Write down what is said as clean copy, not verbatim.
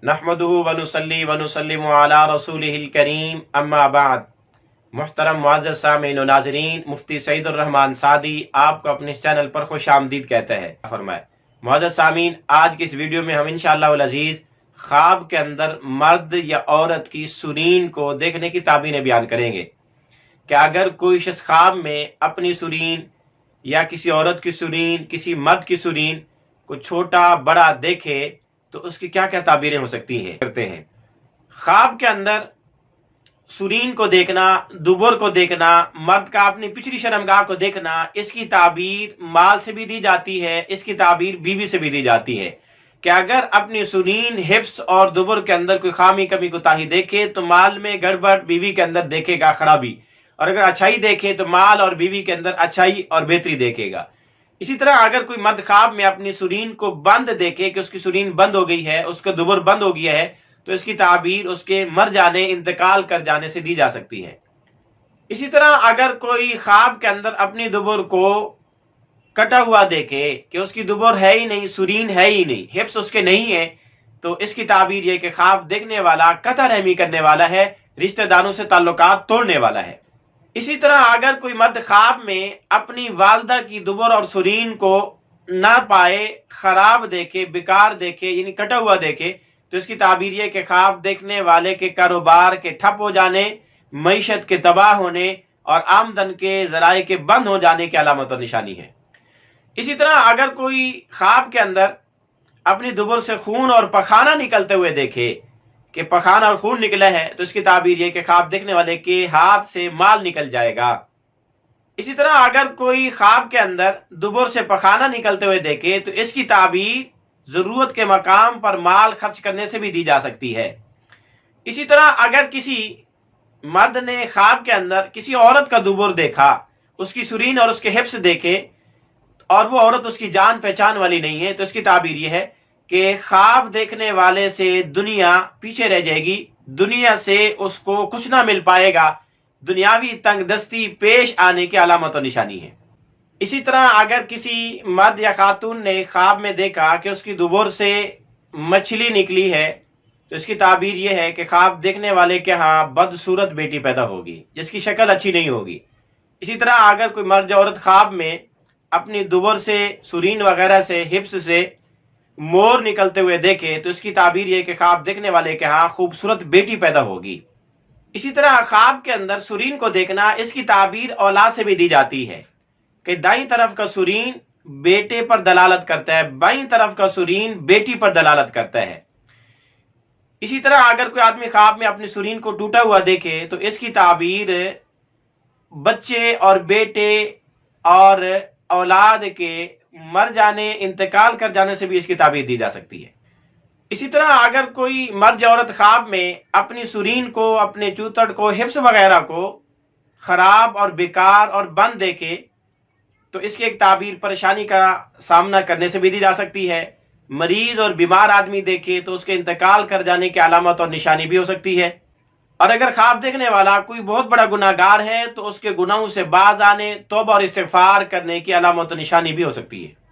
नहमदुहु व नुसल्ली व नुसल्लिमु अला रसूलिहिल करीम अम्मा बाद। मुहतरम मुअज़्ज़ज़ सामीन व नाज़रीन, मुफ्ती सईदुर रहमान सादी आपको अपने इस चैनल पर खुश आमदीद कहते हैं। फरमाए मुअज़्ज़ज़ सामीन, आज की इस वीडियो में हम इंशाअल्लाह वल अज़ीज़ ख्वाब के अंदर मर्द या औरत की सुरीन को देखने की ताबीरें बयान करेंगे कि अगर कोई शख्स ख्वाब में अपनी सुरीन या किसी औरत की सुरीन, किसी मर्द की सुरीन को छोटा बड़ा देखे तो उसकी क्या क्या ताबीरें हो सकती हैं करते हैं। ख्वाब के अंदर सुरीन को देखना, दुबर को देखना, मर्द का अपनी पिछली शर्मगाह को देखना, इसकी ताबीर माल से भी दी जाती है, इसकी ताबीर बीवी से भी दी जाती है कि अगर अपनी सुरीन, हिफ्स और दुबर के अंदर कोई खामी कमी कोताही देखे तो माल में गड़बड़, बीवी के अंदर देखेगा खराबी, और अगर अच्छाई देखे तो माल और बीवी के अंदर अच्छाई और बेहतरी देखेगा। इसी तरह अगर कोई मर्द ख्वाब में अपनी सुरीन को बंद देखे कि उसकी सुरीन बंद हो गई है, उसका दुबर बंद हो गया है, तो इसकी ताबीर उसके मर जाने, इंतकाल कर जाने से दी जा सकती है। इसी तरह अगर कोई ख्वाब के अंदर अपनी दुबर को कटा हुआ देखे कि उसकी दुबर है ही नहीं, सुरीन है ही नहीं, हिप्स उसके नहीं है, तो इसकी ताबीर यह कि ख्वाब देखने वाला कतई रहमी करने वाला है, रिश्तेदारों से ताल्लुकात तोड़ने वाला है। इसी तरह अगर कोई मर्द ख्वाब में अपनी वालदा की दुबर और सुरीन को ना पाए, खराब देखे, बेकार देखे, यानी कटा हुआ देखे, तो इसकी ताबीर यह कि ख्वाब देखने वाले के कारोबार के ठप हो जाने, मईशत के तबाह होने और आमदन के जराए के बंद हो जाने की अलामत और निशानी है। इसी तरह अगर कोई ख्वाब के अंदर अपनी दुबर से खून और पखाना निकलते हुए देखे कि पखाना और खून निकला है, तो इसकी ताबीर यह कि ख्वाब देखने वाले के हाथ से माल निकल जाएगा। इसी तरह अगर कोई ख्वाब के अंदर दुबर से पखाना निकलते हुए देखे तो इसकी ताबीर जरूरत के मकाम पर माल खर्च करने से भी दी जा सकती है। इसी तरह अगर किसी मर्द ने ख्वाब के अंदर किसी औरत का दुबर देखा, उसकी सुरीन और उसके हिप्स देखे, और वो औरत उसकी जान पहचान वाली नहीं है, तो इसकी ताबीर यह है कि ख्वाब देखने वाले से दुनिया पीछे रह जाएगी, दुनिया से उसको कुछ ना मिल पाएगा, दुनियावी तंगदस्ती पेश आने की अलामत और निशानी है। इसी तरह अगर किसी मर्द या खातून ने ख्वाब में देखा कि उसकी दुबर से मछली निकली है, तो इसकी ताबीर यह है कि ख्वाब देखने वाले के यहाँ बदसूरत बेटी पैदा होगी, जिसकी शक्ल अच्छी नहीं होगी। इसी तरह अगर कोई मर्द या औरत ख्वाब में अपनी दुबर से, सुरीन वगैरह से, हिप्स से मोर निकलते हुए देखे, तो इसकी ताबीर यह कि ख्वाब देखने वाले के यहाँ खूबसूरत बेटी पैदा होगी। इसी तरह ख्वाब के अंदर सुरीन को देखना, इसकी ताबीर औलाद से भी दी जाती है कि दाईं तरफ का सुरीन बेटे पर दलालत करता है, बाईं तरफ का सुरीन बेटी पर दलालत करता है। इसी तरह अगर कोई आदमी ख्वाब में अपनी सुरीन को टूटा हुआ देखे तो इसकी ताबीर बच्चे और बेटे और औलाद के मर जाने, इंतकाल कर जाने से भी इसकी ताबीर दी जा सकती है। इसी तरह अगर कोई मर्द या औरत ख्वाब में अपनी सुरीन को, अपने चूतड़ को, हिप्स वगैरह को खराब और बेकार और बंद देखे तो इसकी एक ताबीर परेशानी का सामना करने से भी दी जा सकती है। मरीज और बीमार आदमी देखे तो उसके इंतकाल कर जाने की अलामत और निशानी भी हो सकती है। और अगर ख्वाब देखने वाला कोई बहुत बड़ा गुनाहगार है तो उसके गुनाहों से बाज आने, तौबा और इस्तिग़फ़ार करने की अलामत और निशानी भी हो सकती है।